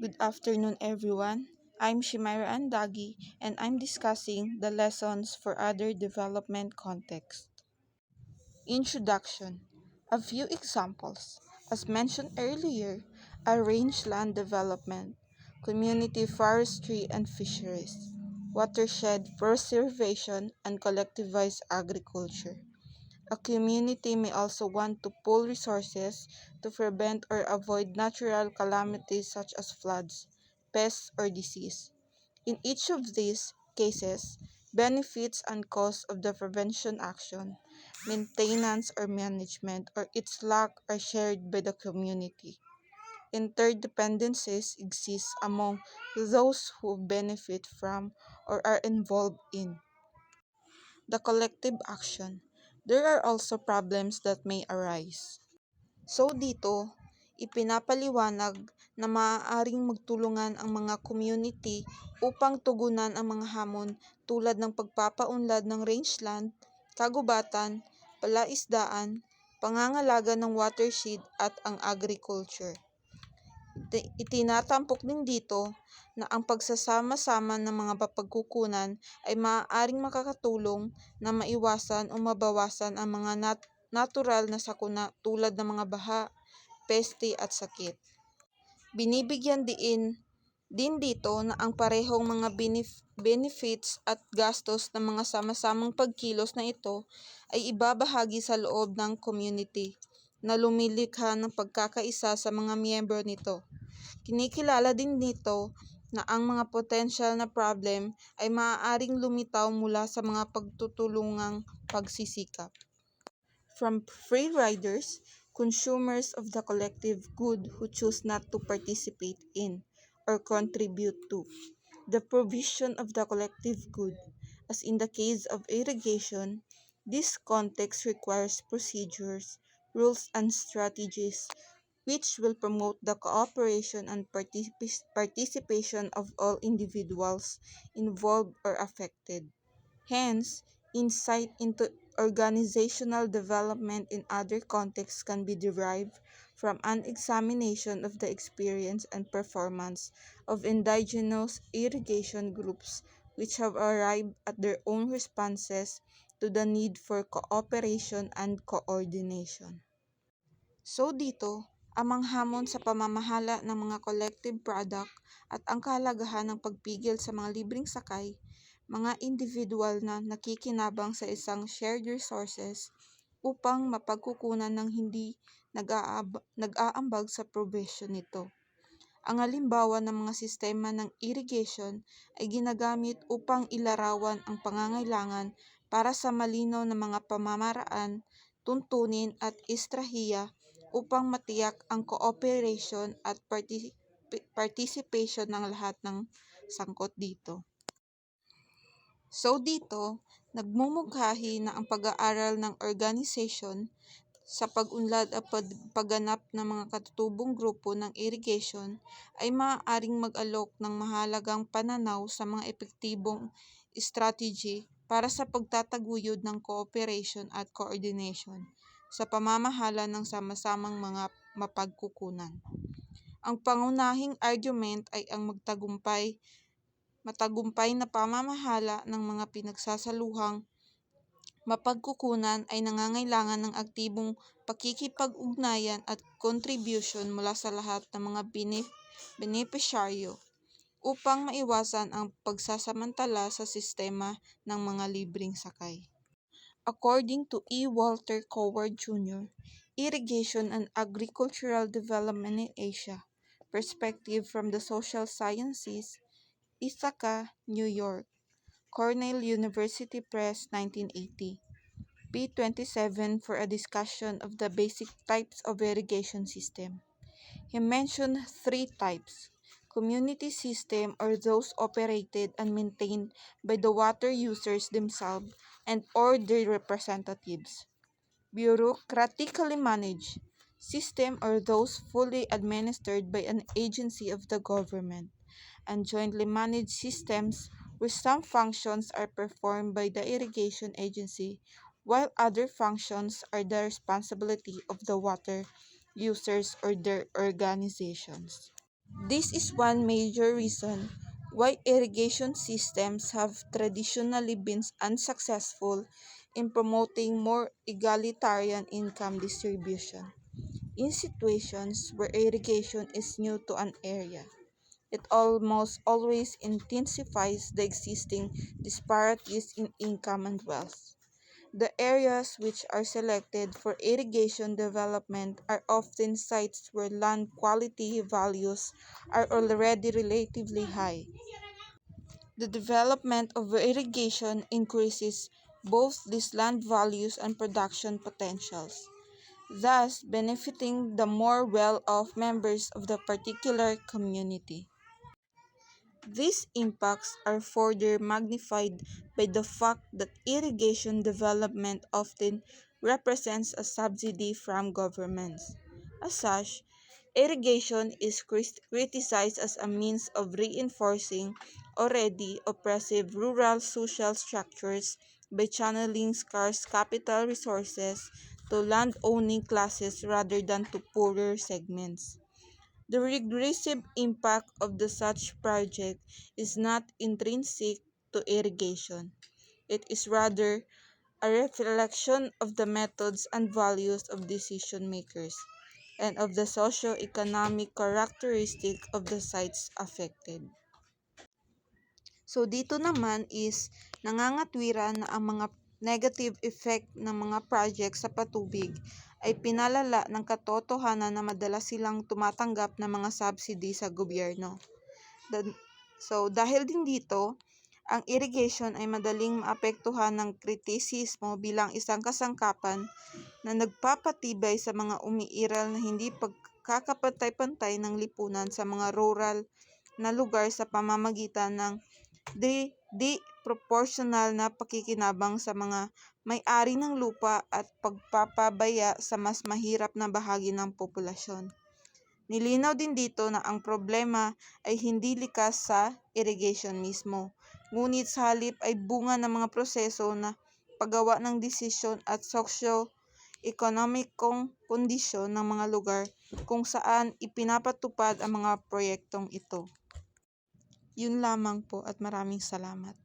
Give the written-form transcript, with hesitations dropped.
Good afternoon, everyone. I'm Shimaira Andagi, and I'm discussing the lessons for other development contexts. Introduction. A few examples. As mentioned earlier, rangeland development, community forestry and fisheries, watershed preservation, and collectivized agriculture. A community may also want to pool resources to prevent or avoid natural calamities such as floods, pests, or disease. In each of these cases, benefits and costs of the prevention action, maintenance or management, or its lack are shared by the community. Interdependencies exist among those who benefit from or are involved in the collective action. There are also problems that may arise. So dito, ipinapaliwanag na maaaring magtulungan ang mga community upang tugunan ang mga hamon tulad ng pagpapaunlad ng rangeland, kagubatan, palaisdaan, pangangalaga ng watershed at ang agriculture. Itinatampok din dito na ang pagsasama-sama ng mga mapagkukunan ay maaaring makakatulong na maiwasan o mabawasan ang mga natural na sakuna tulad ng mga baha, peste at sakit. Binibigyan din dito na ang parehong mga benefits at gastos ng mga sama-samang pagkilos na ito ay ibabahagi sa loob ng community na lumilikha ng pagkakaisa sa mga miyembro nito. Kinikilala din dito na ang mga potential na problem ay maaaring lumitaw mula sa mga pagtutulungang pagsisikap. From free riders, consumers of the collective good who choose not to participate in or contribute to the provision of the collective good. As in the case of irrigation, this context requires procedures, rules, and strategies which will promote the cooperation and participation of all individuals involved or affected. Hence, insight into organizational development in other contexts can be derived from an examination of the experience and performance of indigenous irrigation groups which have arrived at their own responses to the need for cooperation and coordination. So dito, ang hamon sa pamamahala ng mga collective product at ang kahalagahan ng pagpigil sa mga libreng sakay, mga individual na nakikinabang sa isang shared resources upang mapagkukunan ng hindi nag-aambag sa provision nito. Ang halimbawa ng mga sistema ng irrigation ay ginagamit upang ilarawan ang pangangailangan para sa malinaw na mga pamamaraan, tuntunin at estrahiya upang matiyak ang cooperation at participation ng lahat ng sangkot dito. So dito, nagmumungkahi na ang pag-aaral ng organization sa pag-unlad at pagganap ng mga katutubong grupo ng irrigation ay maaaring mag-alok ng mahalagang pananaw sa mga epektibong strategy para sa pagtataguyod ng cooperation at coordination sa pamamahala ng sama-samang mga mapagkukunan. Ang pangunahing argument ay ang matagumpay na pamamahala ng mga pinagsasaluhang mapagkukunan ay nangangailangan ng aktibong pakikipag-ugnayan at contribution mula sa lahat ng mga benepisyaryo upang maiwasan ang pagsasamantala sa sistema ng mga libreng sakay. According to E. Walter Coward Jr., Irrigation and Agricultural Development in Asia, Perspective from the Social Sciences, Ithaca, New York, Cornell University Press, 1980. p. 27 for a discussion of the basic types of irrigation system. He mentioned 3 types: community system or those operated and maintained by the water users themselves and or their representatives. Bureaucratically managed system or those fully administered by an agency of the government, and jointly managed systems where some functions are performed by the irrigation agency while other functions are the responsibility of the water users or their organizations. This is one major reason why irrigation systems have traditionally been unsuccessful in promoting more egalitarian income distribution. In situations where irrigation is new to an area, it almost always intensifies the existing disparities in income and wealth. The areas which are selected for irrigation development are often sites where land quality values are already relatively high. The development of irrigation increases both these land values and production potentials, thus benefiting the more well-off members of the particular community. These impacts are further magnified by the fact that irrigation development often represents a subsidy from governments. As such, irrigation is criticized as a means of reinforcing already oppressive rural social structures by channeling scarce capital resources to land-owning classes rather than to poorer segments. The regressive impact of the such project is not intrinsic to irrigation. It is rather a reflection of the methods and values of decision makers and of the socio-economic characteristic of the sites affected. So dito naman is nangangatwiran na ang mga negative effect ng mga project sa patubig ay pinalala ng katotohanan na madalas silang tumatanggap ng mga subsidy sa gobyerno. So dahil din dito, ang irrigation ay madaling maapektuhan ng kritisismo bilang isang kasangkapan na nagpapatibay sa mga umiiral na hindi pagkakapantay-pantay ng lipunan sa mga rural na lugar sa pamamagitan ng di proportional na pakikinabang sa mga may-ari ng lupa at pagpapabaya sa mas mahirap na bahagi ng populasyon. Nilinaw din dito na ang problema ay hindi likas sa irrigation mismo, ngunit sa halip ay bunga ng mga proseso na paggawa ng desisyon at sosyo-ekonomikong kondisyon ng mga lugar kung saan ipinapatupad ang mga proyektong ito. Yun lamang po at maraming salamat.